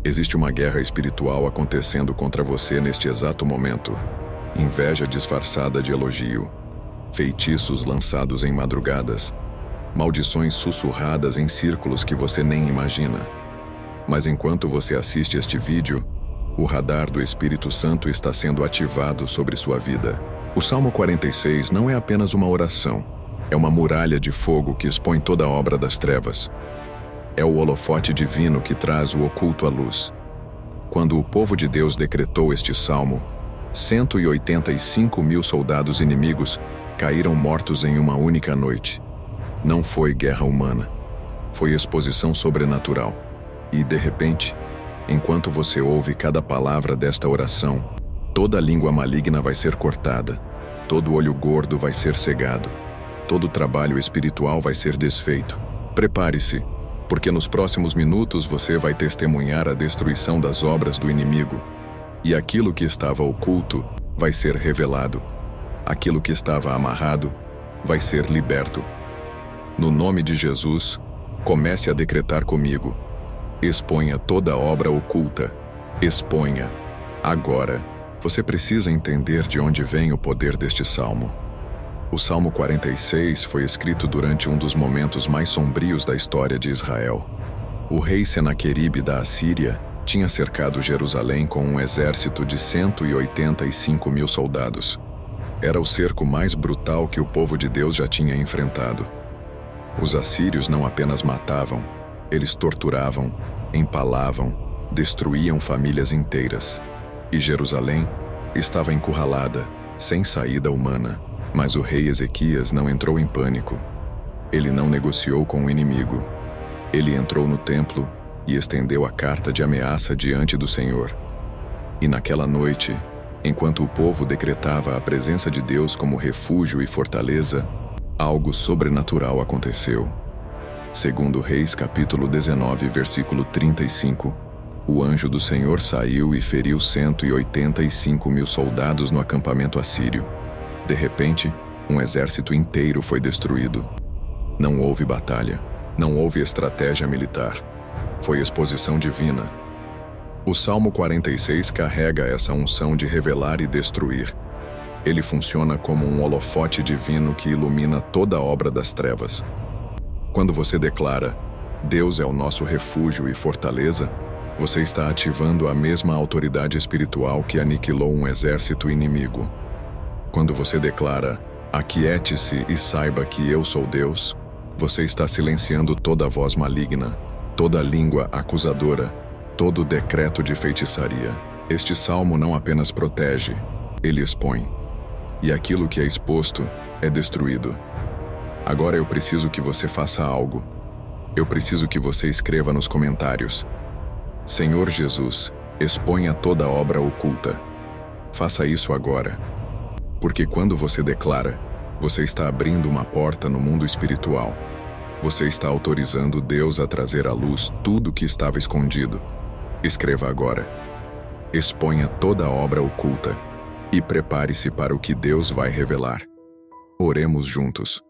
Existe uma guerra espiritual acontecendo contra você neste exato momento. Inveja disfarçada de elogio, feitiços lançados em madrugadas, maldições sussurradas em círculos que você nem imagina. Mas enquanto você assiste este vídeo, o radar do Espírito Santo está sendo ativado sobre sua vida. O Salmo 46 não é apenas uma oração, é uma muralha de fogo que expõe toda a obra das trevas. É o holofote divino que traz o oculto à luz. Quando o povo de Deus decretou este salmo, 185 mil soldados inimigos caíram mortos em uma única noite. Não foi guerra humana, foi exposição sobrenatural. E, de repente, enquanto você ouve cada palavra desta oração, toda língua maligna vai ser cortada, todo olho gordo vai ser cegado, todo trabalho espiritual vai ser desfeito. Prepare-se, porque nos próximos minutos você vai testemunhar a destruição das obras do inimigo. E aquilo que estava oculto vai ser revelado. Aquilo que estava amarrado vai ser liberto. No nome de Jesus, comece a decretar comigo. Exponha toda a obra oculta. Exponha. Agora, você precisa entender de onde vem o poder deste salmo. O Salmo 46 foi escrito durante um dos momentos mais sombrios da história de Israel. O rei Senaqueribe da Assíria tinha cercado Jerusalém com um exército de 185 mil soldados. Era o cerco mais brutal que o povo de Deus já tinha enfrentado. Os assírios não apenas matavam, eles torturavam, empalavam, destruíam famílias inteiras. E Jerusalém estava encurralada, sem saída humana. Mas o rei Ezequias não entrou em pânico. Ele não negociou com o inimigo. Ele entrou no templo e estendeu a carta de ameaça diante do Senhor. E naquela noite, enquanto o povo decretava a presença de Deus como refúgio e fortaleza, algo sobrenatural aconteceu. Segundo Reis capítulo 19, versículo 35, o anjo do Senhor saiu e feriu 185 mil soldados no acampamento assírio. De repente, um exército inteiro foi destruído. Não houve batalha, não houve estratégia militar. Foi exposição divina. O Salmo 46 carrega essa unção de revelar e destruir. Ele funciona como um holofote divino que ilumina toda a obra das trevas. Quando você declara, Deus é o nosso refúgio e fortaleza, você está ativando a mesma autoridade espiritual que aniquilou um exército inimigo. Quando você declara, aquiete-se e saiba que eu sou Deus, você está silenciando toda voz maligna, toda língua acusadora, todo decreto de feitiçaria. Este salmo não apenas protege, ele expõe. E aquilo que é exposto é destruído. Agora eu preciso que você faça algo. Eu preciso que você escreva nos comentários: Senhor Jesus, exponha toda a obra oculta. Faça isso agora. Porque quando você declara, você está abrindo uma porta no mundo espiritual. Você está autorizando Deus a trazer à luz tudo que estava escondido. Escreva agora. Exponha toda a obra oculta e prepare-se para o que Deus vai revelar. Oremos juntos.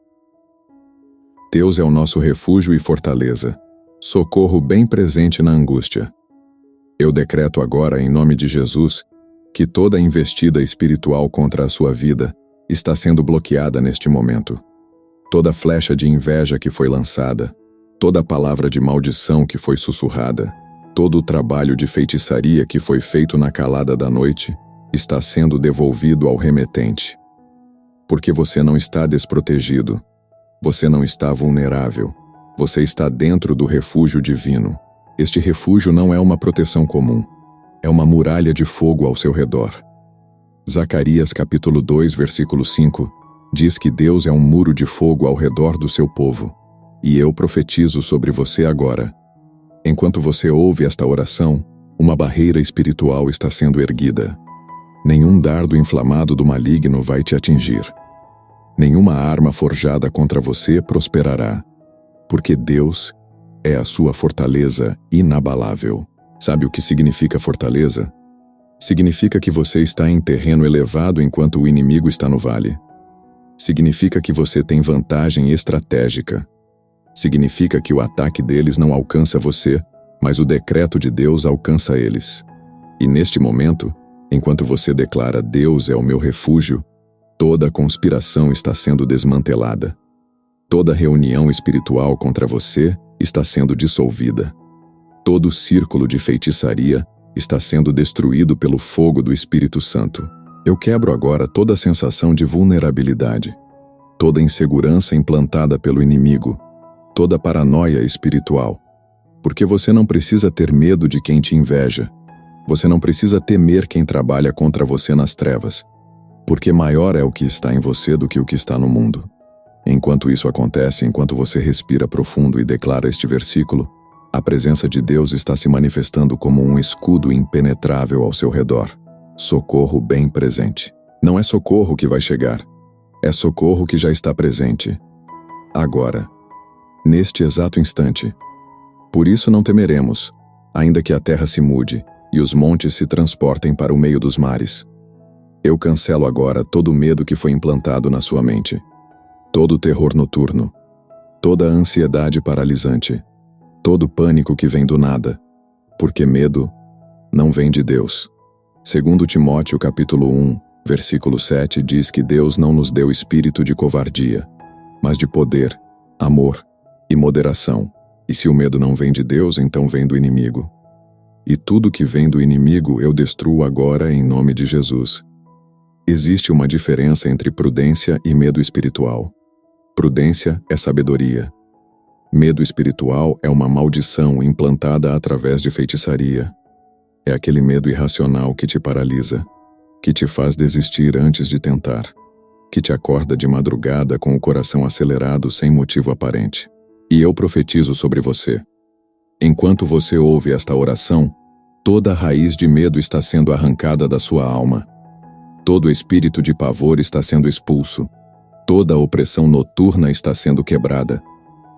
Deus é o nosso refúgio e fortaleza, socorro bem presente na angústia. Eu decreto agora, em nome de Jesus, que toda investida espiritual contra a sua vida está sendo bloqueada neste momento. Toda flecha de inveja que foi lançada, toda palavra de maldição que foi sussurrada, todo o trabalho de feitiçaria que foi feito na calada da noite, está sendo devolvido ao remetente. Porque você não está desprotegido, você não está vulnerável, você está dentro do refúgio divino. Este refúgio não é uma proteção comum. É uma muralha de fogo ao seu redor. Zacarias capítulo 2, versículo 5, diz que Deus é um muro de fogo ao redor do seu povo. E eu profetizo sobre você agora. Enquanto você ouve esta oração, uma barreira espiritual está sendo erguida. Nenhum dardo inflamado do maligno vai te atingir. Nenhuma arma forjada contra você prosperará, porque Deus é a sua fortaleza inabalável. Sabe o que significa fortaleza? Significa que você está em terreno elevado enquanto o inimigo está no vale. Significa que você tem vantagem estratégica. Significa que o ataque deles não alcança você, mas o decreto de Deus alcança eles. E neste momento, enquanto você declara Deus é o meu refúgio, toda conspiração está sendo desmantelada. Toda reunião espiritual contra você está sendo dissolvida. Todo círculo de feitiçaria está sendo destruído pelo fogo do Espírito Santo. Eu quebro agora toda a sensação de vulnerabilidade, toda insegurança implantada pelo inimigo, toda paranoia espiritual. Porque você não precisa ter medo de quem te inveja. Você não precisa temer quem trabalha contra você nas trevas. Porque maior é o que está em você do que o que está no mundo. Enquanto isso acontece, enquanto você respira profundo e declara este versículo, a presença de Deus está se manifestando como um escudo impenetrável ao seu redor. Socorro bem presente. Não é socorro que vai chegar. É socorro que já está presente. Agora. Neste exato instante. Por isso não temeremos, ainda que a terra se mude e os montes se transportem para o meio dos mares. Eu cancelo agora todo o medo que foi implantado na sua mente. Todo o terror noturno. Toda a ansiedade paralisante. Todo o pânico que vem do nada, porque medo não vem de Deus. Segundo Timóteo capítulo 1, versículo 7 diz que Deus não nos deu espírito de covardia, mas de poder, amor e moderação. E se o medo não vem de Deus, então vem do inimigo. E tudo que vem do inimigo eu destruo agora em nome de Jesus. Existe uma diferença entre prudência e medo espiritual. Prudência é sabedoria. Medo espiritual é uma maldição implantada através de feitiçaria. É aquele medo irracional que te paralisa, que te faz desistir antes de tentar, que te acorda de madrugada com o coração acelerado sem motivo aparente. E eu profetizo sobre você. Enquanto você ouve esta oração, toda a raiz de medo está sendo arrancada da sua alma. Todo espírito de pavor está sendo expulso. Toda a opressão noturna está sendo quebrada.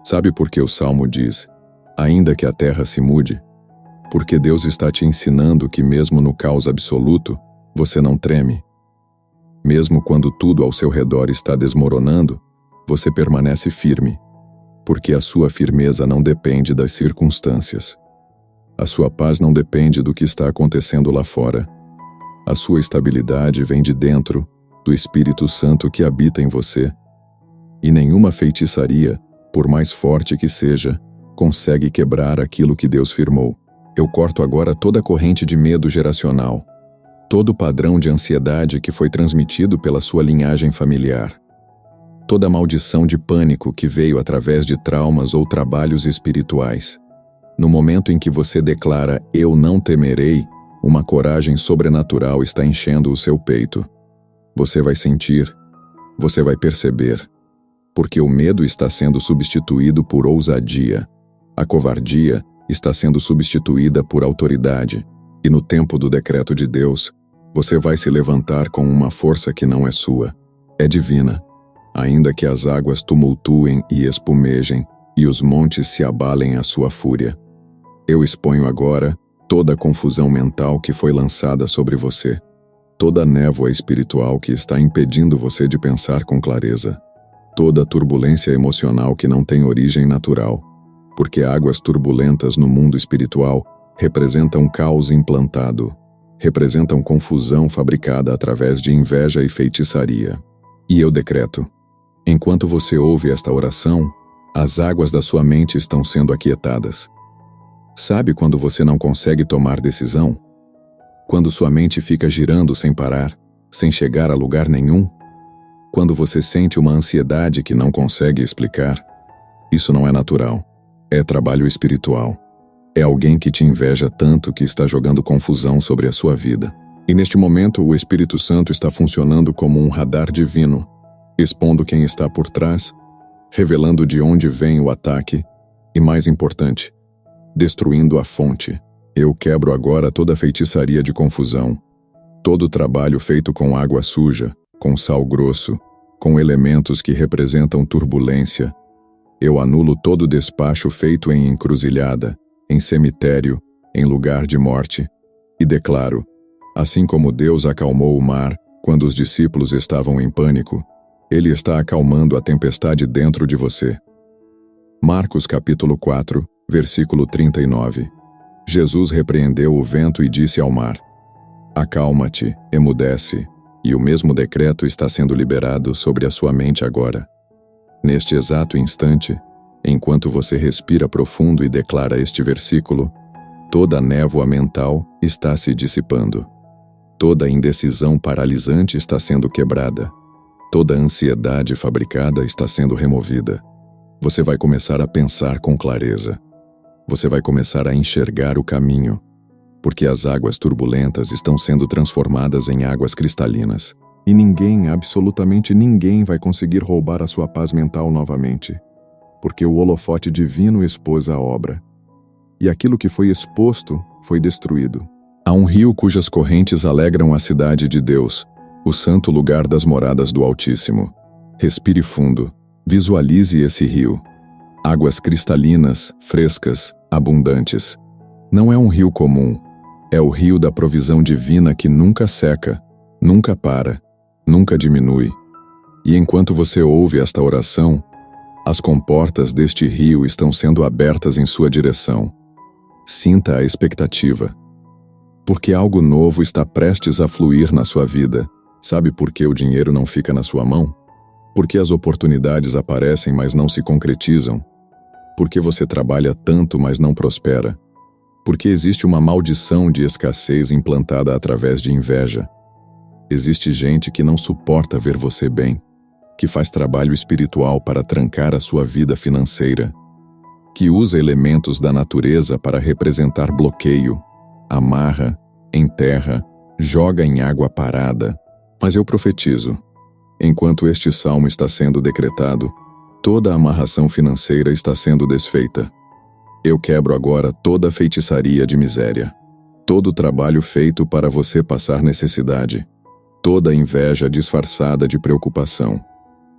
Sabe por que o Salmo diz, ainda que a terra se mude? Porque Deus está te ensinando que mesmo no caos absoluto, você não treme. Mesmo quando tudo ao seu redor está desmoronando, você permanece firme, porque a sua firmeza não depende das circunstâncias. A sua paz não depende do que está acontecendo lá fora. A sua estabilidade vem de dentro, do Espírito Santo que habita em você. E nenhuma feitiçaria, por mais forte que seja, consegue quebrar aquilo que Deus firmou. Eu corto agora toda a corrente de medo geracional, todo o padrão de ansiedade que foi transmitido pela sua linhagem familiar, toda a maldição de pânico que veio através de traumas ou trabalhos espirituais. No momento em que você declara "Eu não temerei", uma coragem sobrenatural está enchendo o seu peito. Você vai sentir, você vai perceber, porque o medo está sendo substituído por ousadia. A covardia está sendo substituída por autoridade. E no tempo do decreto de Deus, você vai se levantar com uma força que não é sua. É divina. Ainda que as águas tumultuem e espumejem, e os montes se abalem à sua fúria. Eu exponho agora toda a confusão mental que foi lançada sobre você. Toda a névoa espiritual que está impedindo você de pensar com clareza. Toda a turbulência emocional que não tem origem natural, porque águas turbulentas no mundo espiritual representam caos implantado, representam confusão fabricada através de inveja e feitiçaria. E eu decreto, enquanto você ouve esta oração, as águas da sua mente estão sendo aquietadas. Sabe quando você não consegue tomar decisão? Quando sua mente fica girando sem parar, sem chegar a lugar nenhum? Quando você sente uma ansiedade que não consegue explicar? Isso não é natural. É trabalho espiritual. É alguém que te inveja tanto que está jogando confusão sobre a sua vida. E neste momento o Espírito Santo está funcionando como um radar divino, expondo quem está por trás, revelando de onde vem o ataque e, mais importante, destruindo a fonte. Eu quebro agora toda a feitiçaria de confusão, todo o trabalho feito com água suja, com sal grosso, com elementos que representam turbulência. Eu anulo todo o despacho feito em encruzilhada, em cemitério, em lugar de morte, e declaro, assim como Deus acalmou o mar quando os discípulos estavam em pânico, Ele está acalmando a tempestade dentro de você. Marcos capítulo 4, versículo 39. Jesus repreendeu o vento e disse ao mar: acalma-te, emudece, e o mesmo decreto está sendo liberado sobre a sua mente agora. Neste exato instante, enquanto você respira profundo e declara este versículo, toda a névoa mental está se dissipando. Toda a indecisão paralisante está sendo quebrada. Toda a ansiedade fabricada está sendo removida. Você vai começar a pensar com clareza. Você vai começar a enxergar o caminho, porque as águas turbulentas estão sendo transformadas em águas cristalinas. E ninguém, absolutamente ninguém, vai conseguir roubar a sua paz mental novamente, porque o holofote divino expôs a obra. E aquilo que foi exposto foi destruído. Há um rio cujas correntes alegram a cidade de Deus, o santo lugar das moradas do Altíssimo. Respire fundo. Visualize esse rio. Águas cristalinas, frescas, abundantes. Não é um rio comum. É o rio da provisão divina que nunca seca, nunca para, nunca diminui. E enquanto você ouve esta oração, as comportas deste rio estão sendo abertas em sua direção. Sinta a expectativa. Porque algo novo está prestes a fluir na sua vida. Sabe por que o dinheiro não fica na sua mão? Porque as oportunidades aparecem, mas não se concretizam. Porque você trabalha tanto, mas não prospera. Porque existe uma maldição de escassez implantada através de inveja. Existe gente que não suporta ver você bem, que faz trabalho espiritual para trancar a sua vida financeira, que usa elementos da natureza para representar bloqueio, amarra, enterra, joga em água parada. Mas eu profetizo, enquanto este salmo está sendo decretado, toda a amarração financeira está sendo desfeita. Eu quebro agora toda a feitiçaria de miséria, todo o trabalho feito para você passar necessidade, toda a inveja disfarçada de preocupação.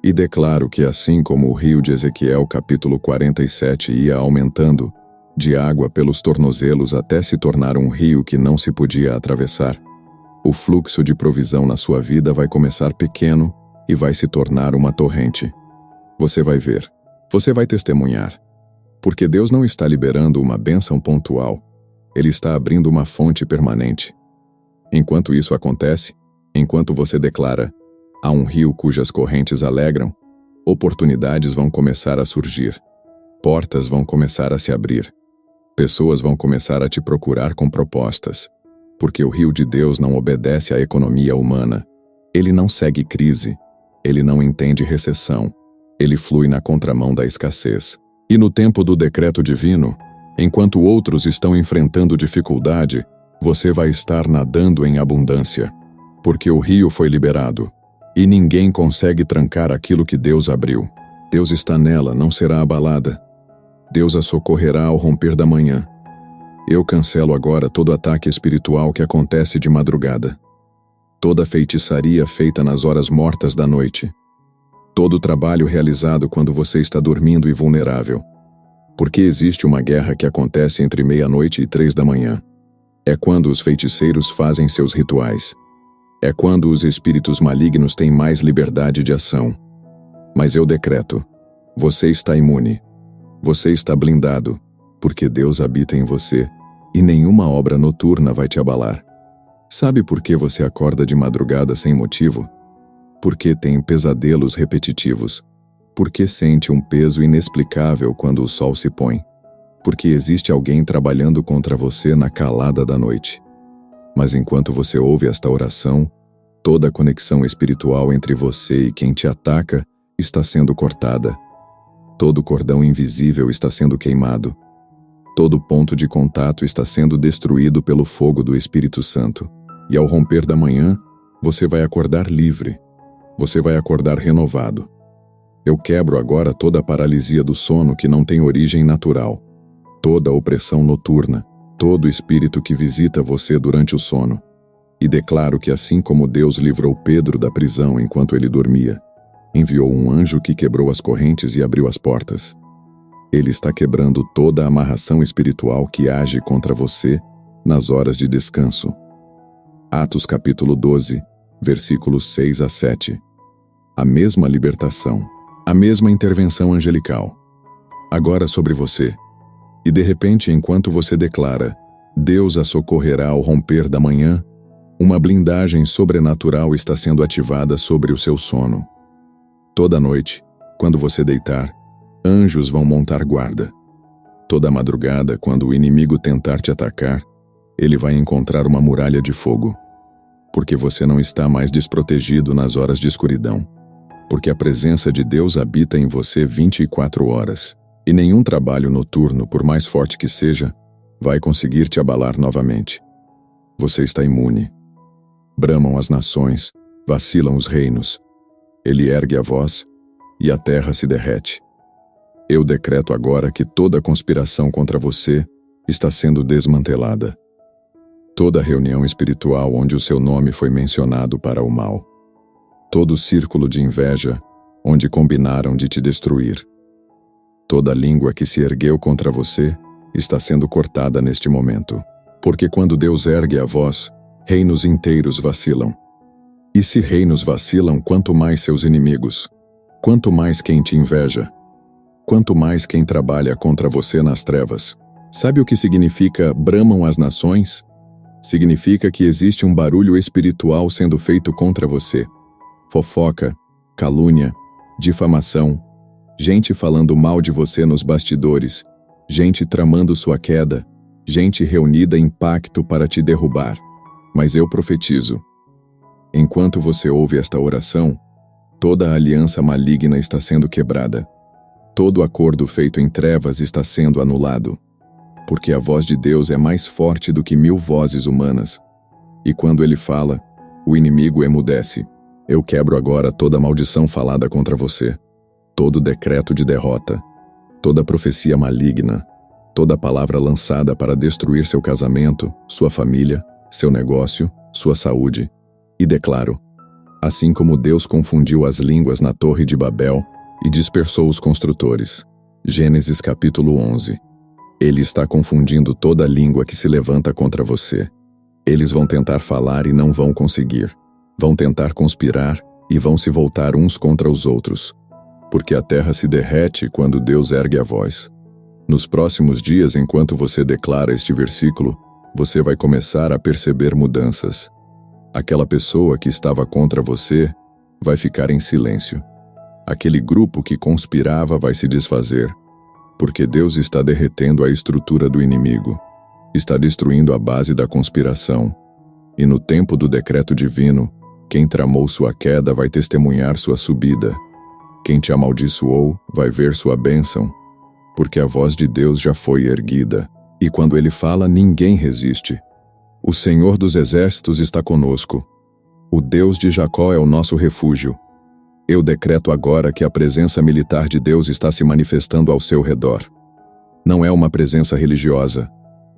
E declaro que assim como o rio de Ezequiel capítulo 47 ia aumentando, de água pelos tornozelos até se tornar um rio que não se podia atravessar, o fluxo de provisão na sua vida vai começar pequeno e vai se tornar uma torrente. Você vai ver, você vai testemunhar. Porque Deus não está liberando uma bênção pontual, Ele está abrindo uma fonte permanente. Enquanto isso acontece, enquanto você declara, há um rio cujas correntes alegram, oportunidades vão começar a surgir, portas vão começar a se abrir, pessoas vão começar a te procurar com propostas, porque o rio de Deus não obedece à economia humana, ele não segue crise, ele não entende recessão, ele flui na contramão da escassez. E no tempo do decreto divino, enquanto outros estão enfrentando dificuldade, você vai estar nadando em abundância, porque o rio foi liberado, e ninguém consegue trancar aquilo que Deus abriu. Deus está nela, não será abalada. Deus a socorrerá ao romper da manhã. Eu cancelo agora todo ataque espiritual que acontece de madrugada, toda feitiçaria feita nas horas mortas da noite, todo o trabalho realizado quando você está dormindo e vulnerável. Porque existe uma guerra que acontece entre meia-noite e 3 da manhã. É quando os feiticeiros fazem seus rituais. É quando os espíritos malignos têm mais liberdade de ação. Mas eu decreto, você está imune. Você está blindado, porque Deus habita em você, e nenhuma obra noturna vai te abalar. Sabe por que você acorda de madrugada sem motivo? Porque tem pesadelos repetitivos. Porque sente um peso inexplicável quando o sol se põe. Porque existe alguém trabalhando contra você na calada da noite. Mas enquanto você ouve esta oração, toda a conexão espiritual entre você e quem te ataca está sendo cortada. Todo cordão invisível está sendo queimado. Todo ponto de contato está sendo destruído pelo fogo do Espírito Santo. E ao romper da manhã, você vai acordar livre. Você vai acordar renovado. Eu quebro agora toda a paralisia do sono que não tem origem natural. Toda a opressão noturna. Todo espírito que visita você durante o sono. E declaro que assim como Deus livrou Pedro da prisão enquanto ele dormia, enviou um anjo que quebrou as correntes e abriu as portas. Ele está quebrando toda a amarração espiritual que age contra você nas horas de descanso. Atos capítulo 12, versículos 6 a 7. A mesma libertação, a mesma intervenção angelical. Agora sobre você. E de repente, enquanto você declara, Deus a socorrerá ao romper da manhã. Uma blindagem sobrenatural está sendo ativada sobre o seu sono. Toda noite, quando você deitar, anjos vão montar guarda. Toda madrugada, quando o inimigo tentar te atacar, ele vai encontrar uma muralha de fogo. Porque você não está mais desprotegido nas horas de escuridão. Porque a presença de Deus habita em você 24 horas. E nenhum trabalho noturno, por mais forte que seja, vai conseguir te abalar novamente. Você está imune. Bramam as nações, vacilam os reinos. Ele ergue a voz e a terra se derrete. Eu decreto agora que toda conspiração contra você está sendo desmantelada. Toda reunião espiritual onde o seu nome foi mencionado para o mal. Todo círculo de inveja onde combinaram de te destruir. Toda língua que se ergueu contra você está sendo cortada neste momento. Porque quando Deus ergue a voz, reinos inteiros vacilam. E se reinos vacilam, quanto mais seus inimigos, quanto mais quem te inveja, quanto mais quem trabalha contra você nas trevas. Sabe o que significa bramam as nações? Significa que existe um barulho espiritual sendo feito contra você. Fofoca, calúnia, difamação, gente falando mal de você nos bastidores, gente tramando sua queda, gente reunida em pacto para te derrubar. Mas eu profetizo. Enquanto você ouve esta oração, toda a aliança maligna está sendo quebrada. Todo acordo feito em trevas está sendo anulado. Porque a voz de Deus é mais forte do que 1000 vozes humanas. E quando ele fala, o inimigo emudece. Eu quebro agora toda maldição falada contra você, todo decreto de derrota, toda profecia maligna, toda palavra lançada para destruir seu casamento, sua família, seu negócio, sua saúde. E declaro, assim como Deus confundiu as línguas na Torre de Babel e dispersou os construtores. Gênesis capítulo 11. Ele está confundindo toda língua que se levanta contra você. Eles vão tentar falar e não vão conseguir. Vão tentar conspirar e vão se voltar uns contra os outros. Porque a terra se derrete quando Deus ergue a voz. Nos próximos dias, enquanto você declara este versículo, você vai começar a perceber mudanças. Aquela pessoa que estava contra você vai ficar em silêncio. Aquele grupo que conspirava vai se desfazer. Porque Deus está derretendo a estrutura do inimigo. Está destruindo a base da conspiração. E no tempo do decreto divino, quem tramou sua queda vai testemunhar sua subida. Quem te amaldiçoou vai ver sua bênção. Porque a voz de Deus já foi erguida. E quando ele fala, ninguém resiste. O Senhor dos Exércitos está conosco. O Deus de Jacó é o nosso refúgio. Eu decreto agora que a presença militar de Deus está se manifestando ao seu redor. Não é uma presença religiosa.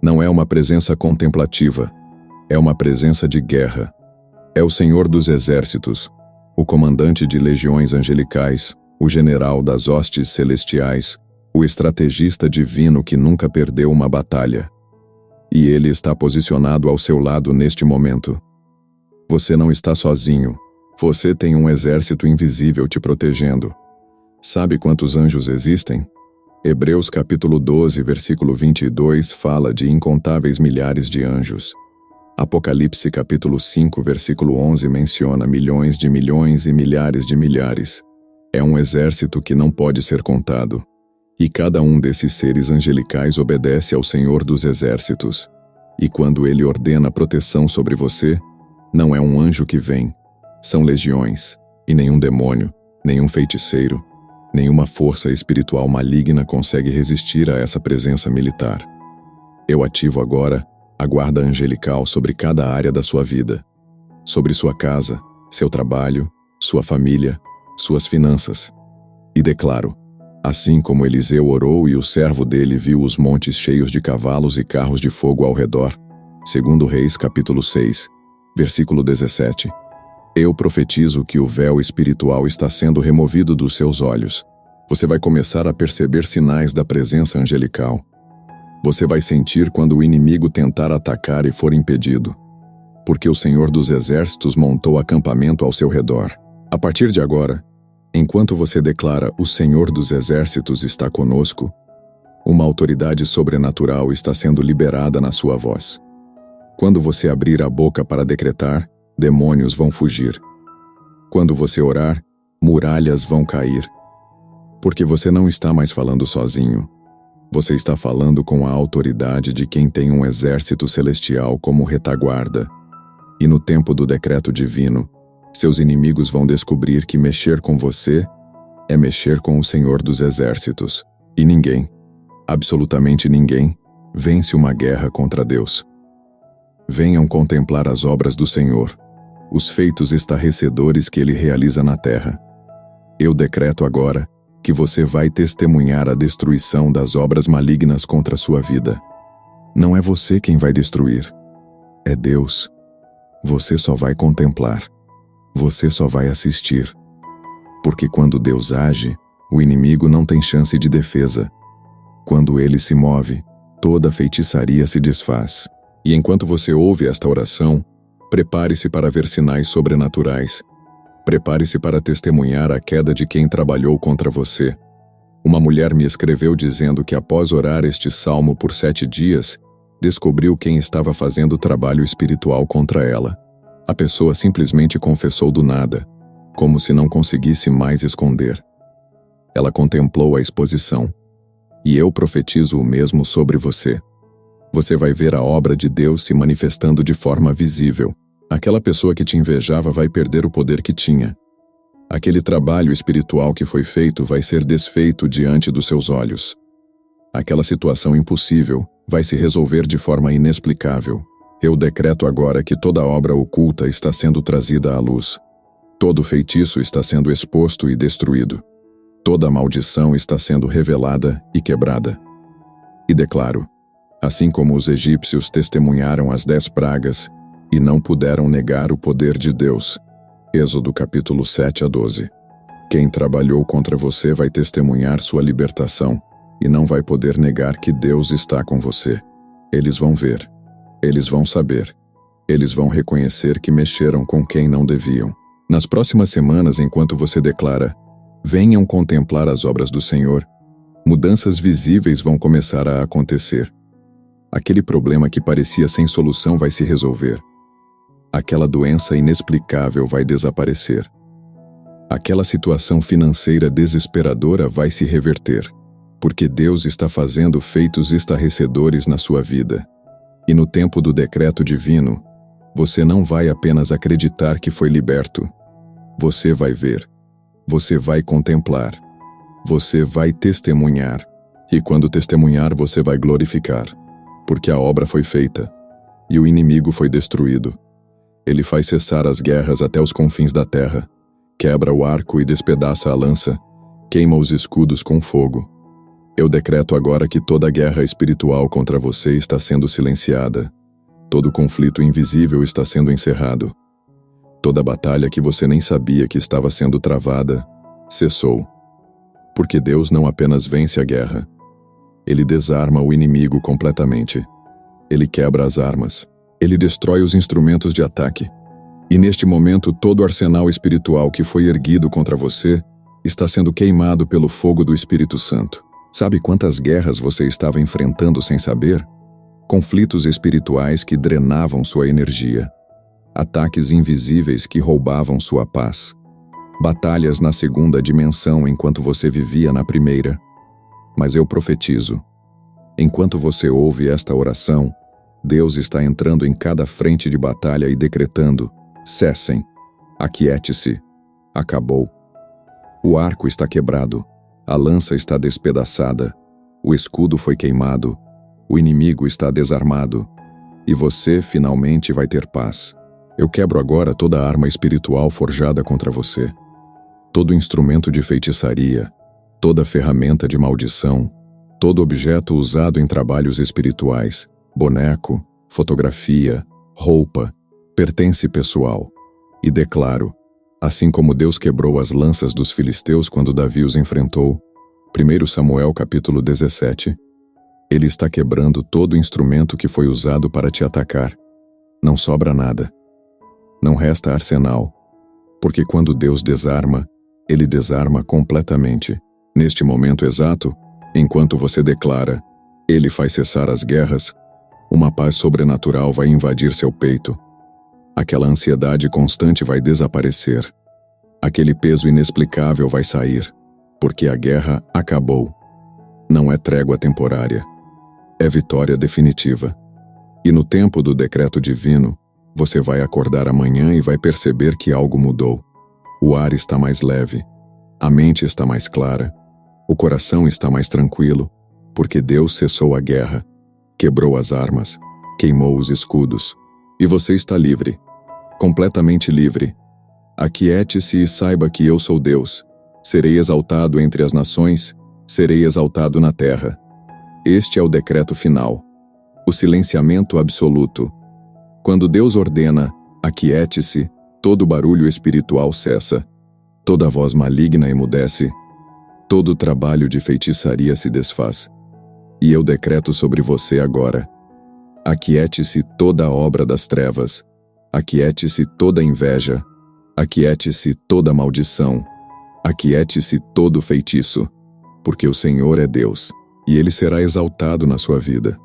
Não é uma presença contemplativa. É uma presença de guerra. É o Senhor dos Exércitos, o comandante de legiões angelicais, o general das hostes celestiais, o estrategista divino que nunca perdeu uma batalha. E ele está posicionado ao seu lado neste momento. Você não está sozinho. Você tem um exército invisível te protegendo. Sabe quantos anjos existem? Hebreus capítulo 12, versículo 22 fala de incontáveis milhares de anjos. Apocalipse capítulo 5, versículo 11 menciona milhões de milhões e milhares de milhares. É um exército que não pode ser contado. E cada um desses seres angelicais obedece ao Senhor dos Exércitos. E quando ele ordena proteção sobre você, não é um anjo que vem. São legiões, e nenhum demônio, nenhum feiticeiro, nenhuma força espiritual maligna consegue resistir a essa presença militar. Eu ativo agora a guarda angelical sobre cada área da sua vida, sobre sua casa, seu trabalho, sua família, suas finanças. E declaro, assim como Eliseu orou e o servo dele viu os montes cheios de cavalos e carros de fogo ao redor, segundo Reis capítulo 6, versículo 17, eu profetizo que o véu espiritual está sendo removido dos seus olhos. Você vai começar a perceber sinais da presença angelical. Você vai sentir quando o inimigo tentar atacar e for impedido. Porque o Senhor dos Exércitos montou acampamento ao seu redor. A partir de agora, enquanto você declara "O Senhor dos Exércitos está conosco", Uma autoridade sobrenatural está sendo liberada na sua voz. Quando você abrir a boca para decretar, demônios vão fugir. Quando você orar, muralhas vão cair. Porque você não está mais falando sozinho. Você está falando com a autoridade de quem tem um exército celestial como retaguarda. E no tempo do decreto divino, seus inimigos vão descobrir que mexer com você é mexer com o Senhor dos Exércitos. E ninguém, absolutamente ninguém, vence uma guerra contra Deus. Venham contemplar as obras do Senhor, os feitos estarrecedores que Ele realiza na terra. Eu decreto agora que você vai testemunhar a destruição das obras malignas contra a sua vida. Não é você quem vai destruir, é Deus. Você só vai contemplar, você só vai assistir. Porque quando Deus age, o inimigo não tem chance de defesa. Quando ele se move, toda feitiçaria se desfaz. E enquanto você ouve esta oração, prepare-se para ver sinais sobrenaturais. Prepare-se para testemunhar a queda de quem trabalhou contra você. Uma mulher me escreveu dizendo que após orar este salmo por 7 dias, descobriu quem estava fazendo trabalho espiritual contra ela. A pessoa simplesmente confessou do nada, como se não conseguisse mais esconder. Ela contemplou a exposição. E eu profetizo o mesmo sobre você. Você vai ver a obra de Deus se manifestando de forma visível. Aquela pessoa que te invejava vai perder o poder que tinha. Aquele trabalho espiritual que foi feito vai ser desfeito diante dos seus olhos. Aquela situação impossível vai se resolver de forma inexplicável. Eu decreto agora que toda obra oculta está sendo trazida à luz. Todo feitiço está sendo exposto e destruído. Toda maldição está sendo revelada e quebrada. E declaro, assim como os egípcios testemunharam as 10 pragas e não puderam negar o poder de Deus. Êxodo capítulo 7 a 12. Quem trabalhou contra você vai testemunhar sua libertação e não vai poder negar que Deus está com você. Eles vão ver. Eles vão saber. Eles vão reconhecer que mexeram com quem não deviam. Nas próximas semanas, enquanto você declara, venham contemplar as obras do Senhor, mudanças visíveis vão começar a acontecer. Aquele problema que parecia sem solução vai se resolver. Aquela doença inexplicável vai desaparecer. Aquela situação financeira desesperadora vai se reverter, porque Deus está fazendo feitos estarrecedores na sua vida. E no tempo do decreto divino, você não vai apenas acreditar que foi liberto. Você vai ver. Você vai contemplar. Você vai testemunhar. E quando testemunhar, você vai glorificar. Porque a obra foi feita. E o inimigo foi destruído. Ele faz cessar as guerras até os confins da terra. Quebra o arco e despedaça a lança. Queima os escudos com fogo. Eu decreto agora que toda guerra espiritual contra você está sendo silenciada. Todo conflito invisível está sendo encerrado. Toda batalha que você nem sabia que estava sendo travada, cessou. Porque Deus não apenas vence a guerra. Ele desarma o inimigo completamente. Ele quebra as armas. Ele destrói os instrumentos de ataque. E neste momento, todo o arsenal espiritual que foi erguido contra você está sendo queimado pelo fogo do Espírito Santo. Sabe quantas guerras você estava enfrentando sem saber? Conflitos espirituais que drenavam sua energia. Ataques invisíveis que roubavam sua paz. Batalhas na segunda dimensão enquanto você vivia na primeira. Mas eu profetizo. Enquanto você ouve esta oração, Deus está entrando em cada frente de batalha e decretando: cessem, aquiete-se, acabou. O arco está quebrado, a lança está despedaçada, o escudo foi queimado, o inimigo está desarmado, e você finalmente vai ter paz. Eu quebro agora toda a arma espiritual forjada contra você, todo instrumento de feitiçaria, toda ferramenta de maldição, todo objeto usado em trabalhos espirituais, boneco, fotografia, roupa, pertence pessoal. E declaro, assim como Deus quebrou as lanças dos filisteus quando Davi os enfrentou, 1 Samuel capítulo 17, Ele está quebrando todo instrumento que foi usado para te atacar. Não sobra nada. Não resta arsenal, porque quando Deus desarma, Ele desarma completamente. Neste momento exato, Enquanto você declara, Ele faz cessar as guerras, uma paz sobrenatural vai invadir seu peito. Aquela ansiedade constante vai desaparecer. Aquele peso inexplicável vai sair, porque a guerra acabou. Não é trégua temporária, é vitória definitiva. E no tempo do decreto divino, você vai acordar amanhã e vai perceber que algo mudou. O ar está mais leve, a mente está mais clara, o coração está mais tranquilo, porque Deus cessou a guerra, quebrou as armas, queimou os escudos, e você está livre, completamente livre. Aquiete-se e saiba que eu sou Deus. Serei exaltado entre as nações, serei exaltado na terra. Este é o decreto final, o silenciamento absoluto. Quando Deus ordena, aquiete-se, todo barulho espiritual cessa, toda voz maligna emudece, todo trabalho de feitiçaria se desfaz. E eu decreto sobre você agora: aquiete-se toda a obra das trevas, aquiete-se toda inveja, aquiete-se toda maldição, aquiete-se todo feitiço, porque o Senhor é Deus, e Ele será exaltado na sua vida.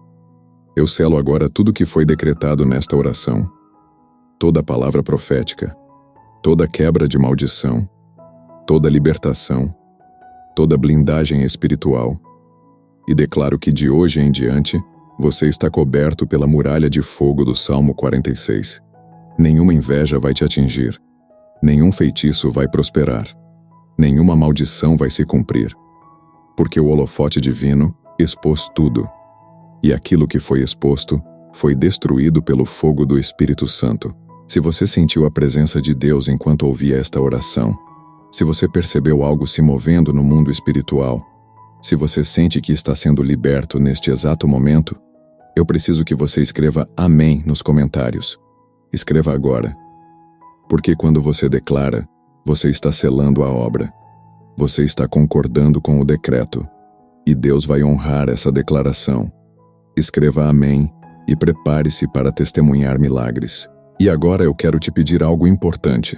Eu selo agora tudo que foi decretado nesta oração, toda palavra profética, toda quebra de maldição, toda libertação, toda blindagem espiritual, e declaro que de hoje em diante, você está coberto pela muralha de fogo do Salmo 46. Nenhuma inveja vai te atingir, nenhum feitiço vai prosperar, nenhuma maldição vai se cumprir, porque o holofote divino expôs tudo, e aquilo que foi exposto foi destruído pelo fogo do Espírito Santo. Se você sentiu a presença de Deus enquanto ouvia esta oração, se você percebeu algo se movendo no mundo espiritual, se você sente que está sendo liberto neste exato momento, eu preciso que você escreva amém nos comentários. Escreva agora. Porque quando você declara, você está selando a obra. Você está concordando com o decreto. E Deus vai honrar essa declaração. Escreva amém e prepare-se para testemunhar milagres. E agora eu quero te pedir algo importante.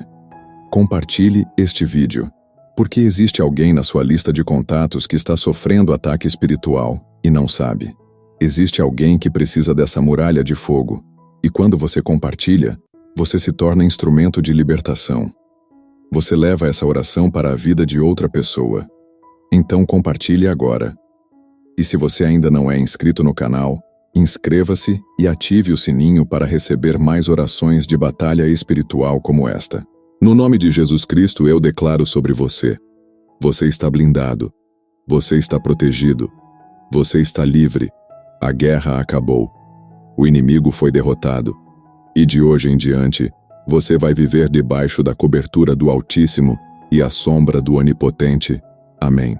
Compartilhe este vídeo, porque existe alguém na sua lista de contatos que está sofrendo ataque espiritual e não sabe. Existe alguém que precisa dessa muralha de fogo, e quando você compartilha, você se torna instrumento de libertação. Você leva essa oração para a vida de outra pessoa. Então compartilhe agora. E se você ainda não é inscrito no canal, inscreva-se e ative o sininho para receber mais orações de batalha espiritual como esta. No nome de Jesus Cristo eu declaro sobre você. Você está blindado. Você está protegido. Você está livre. A guerra acabou. O inimigo foi derrotado. E de hoje em diante, você vai viver debaixo da cobertura do Altíssimo e à sombra do Onipotente. Amém.